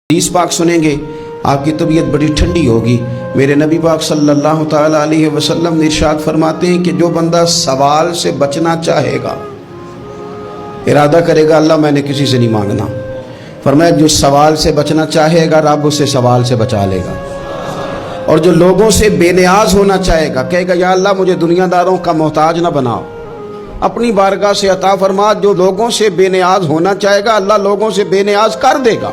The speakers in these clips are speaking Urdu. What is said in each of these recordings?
حدیث پاک سنیں گے آپ کی طبیعت بڑی ٹھنڈی ہوگی۔ میرے نبی پاک صلی اللہ تعالیٰ علیہ وسلم نے ارشاد فرماتے ہیں کہ جو بندہ سوال سے بچنا چاہے گا، ارادہ کرے گا اللہ میں نے کسی سے نہیں مانگنا، فرمایا جو سوال سے بچنا چاہے گا رب اسے سوال سے بچا لے گا، اور جو لوگوں سے بے نیاز ہونا چاہے گا کہے گا یا اللہ مجھے دنیا داروں کا محتاج نہ بناؤ، اپنی بارگاہ سے عطا فرما۔ جو لوگوں سے بے نیاز ہونا چاہے گا اللہ لوگوں سے بے نیاز کر دے گا،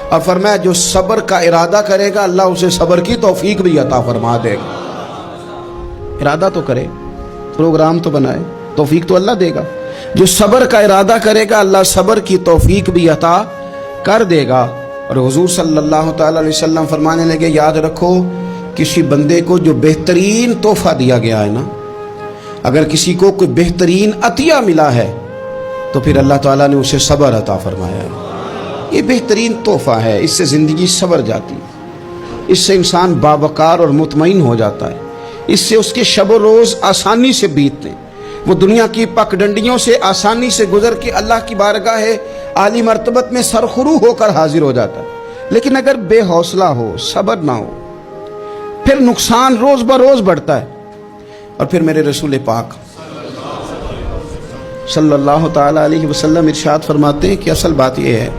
اور فرمایا جو صبر کا ارادہ کرے گا اللہ اسے صبر کی توفیق بھی عطا فرما دے گا۔ ارادہ تو کرے، پروگرام تو بنائے، توفیق تو اللہ دے گا۔ جو صبر کا ارادہ کرے گا اللہ صبر کی توفیق بھی عطا کر دے گا۔ اور حضور صلی اللہ تعالی علیہ وسلم فرمانے لگے یاد رکھو کسی بندے کو جو بہترین تحفہ دیا گیا ہے نا، اگر کسی کو کوئی بہترین عطیہ ملا ہے تو پھر اللہ تعالیٰ نے اسے صبر عطا فرمایا ہے۔ یہ بہترین تحفہ ہے، اس سے زندگی سنور جاتی ہے، اس سے انسان باوقار اور مطمئن ہو جاتا ہے، اس سے اس کے شب و روز آسانی سے بیتتے ہیں، وہ دنیا کی پک ڈنڈیوں سے آسانی سے گزر کے اللہ کی بارگاہ عالی مرتبت میں سرخرو ہو کر حاضر ہو جاتا ہے۔ لیکن اگر بے حوصلہ ہو، صبر نہ ہو، پھر نقصان روز بروز بڑھتا ہے۔ اور پھر میرے رسول پاک صلی اللہ تعالی علیہ وسلم ارشاد فرماتے ہیں کہ اصل بات یہ ہے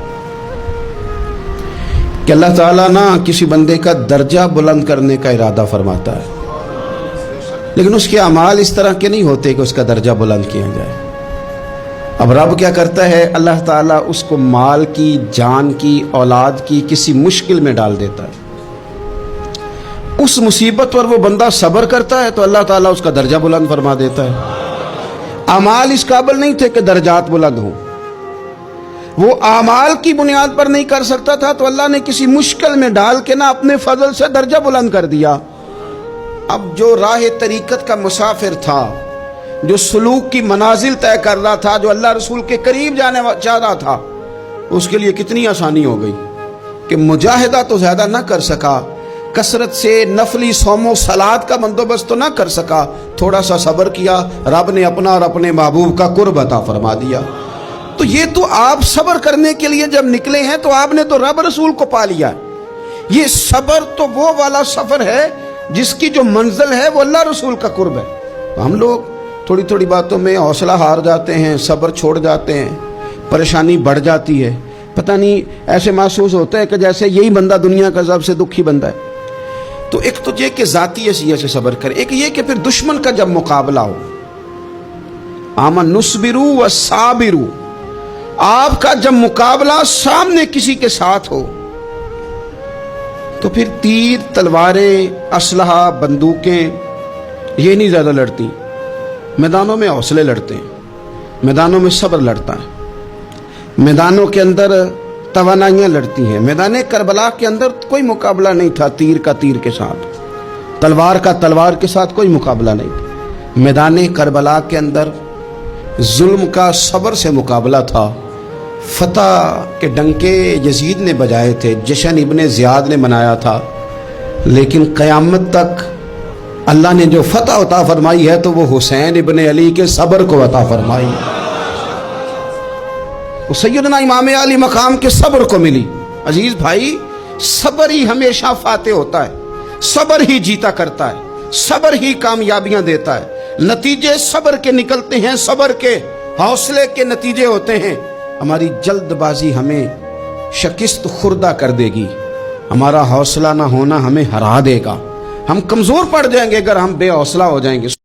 کہ اللہ تعالیٰ نہ کسی بندے کا درجہ بلند کرنے کا ارادہ فرماتا ہے، لیکن اس کے اعمال اس طرح کے نہیں ہوتے کہ اس کا درجہ بلند کیا جائے۔ اب رب کیا کرتا ہے، اللہ تعالیٰ اس کو مال کی، جان کی، اولاد کی کسی مشکل میں ڈال دیتا ہے، اس مصیبت پر وہ بندہ صبر کرتا ہے تو اللہ تعالیٰ اس کا درجہ بلند فرما دیتا ہے۔ اعمال اس قابل نہیں تھے کہ درجات بلند ہوں، وہ اعمال کی بنیاد پر نہیں کر سکتا تھا تو اللہ نے کسی مشکل میں ڈال کے نہ اپنے فضل سے درجہ بلند کر دیا۔ اب جو راہ طریقت کا مسافر تھا، جو سلوک کی منازل طے کر رہا تھا، جو اللہ رسول کے قریب جانے چاہ رہا تھا، اس کے لیے کتنی آسانی ہو گئی کہ مجاہدہ تو زیادہ نہ کر سکا، کثرت سے نفلی صوم و صلات کا بندوبست تو نہ کر سکا، تھوڑا سا صبر کیا، رب نے اپنا اور اپنے محبوب کا قرب عطا فرما دیا۔ تو یہ تو آپ صبر کرنے کے لیے جب نکلے ہیں تو آپ نے تو رب رسول کو پا لیا ہے۔ یہ صبر تو وہ والا سفر ہے جس کی جو منزل ہے وہ اللہ رسول کا قرب ہے۔ تو ہم لوگ تھوڑی تھوڑی باتوں میں حوصلہ ہار جاتے ہیں، صبر چھوڑ جاتے ہیں، پریشانی بڑھ جاتی ہے، پتہ نہیں ایسے محسوس ہوتا ہے کہ جیسے یہی بندہ دنیا کا سب سے دکھی بندہ ہے۔ تو ایک تو یہ کہ ذاتی حیثیت سے صبر کرے، ایک یہ کہ پھر دشمن کا جب مقابلہ ہو، آمن نصبرو و صابرو، آپ کا جب مقابلہ سامنے کسی کے ساتھ ہو تو پھر تیر، تلواریں، اسلحہ، بندوقیں یہ نہیں زیادہ لڑتی، میدانوں میں حوصلے لڑتے ہیں، میدانوں میں صبر لڑتا ہے، میدانوں کے اندر توانائیاں لڑتی ہیں۔ میدان کربلا کے اندر کوئی مقابلہ نہیں تھا تیر کا تیر کے ساتھ، تلوار کا تلوار کے ساتھ کوئی مقابلہ نہیں تھا۔ میدان کربلا کے اندر ظلم کا صبر سے مقابلہ تھا۔ فتح کے ڈنکے یزید نے بجائے تھے، جشن ابن زیاد نے منایا تھا، لیکن قیامت تک اللہ نے جو فتح عطا فرمائی ہے تو وہ حسین ابن علی کے صبر کو عطا فرمائی، وہ سیدنا امام علی مقام کے صبر کو ملی۔ عزیز بھائی، صبر ہی ہمیشہ فاتح ہوتا ہے، صبر ہی جیتا کرتا ہے، صبر ہی کامیابیاں دیتا ہے، نتیجے صبر کے نکلتے ہیں، صبر کے حوصلے کے نتیجے ہوتے ہیں۔ ہماری جلد بازی ہمیں شکست خوردہ کر دے گی، ہمارا حوصلہ نہ ہونا ہمیں ہرا دے گا، ہم کمزور پڑ جائیں گے اگر ہم بے حوصلہ ہو جائیں گے۔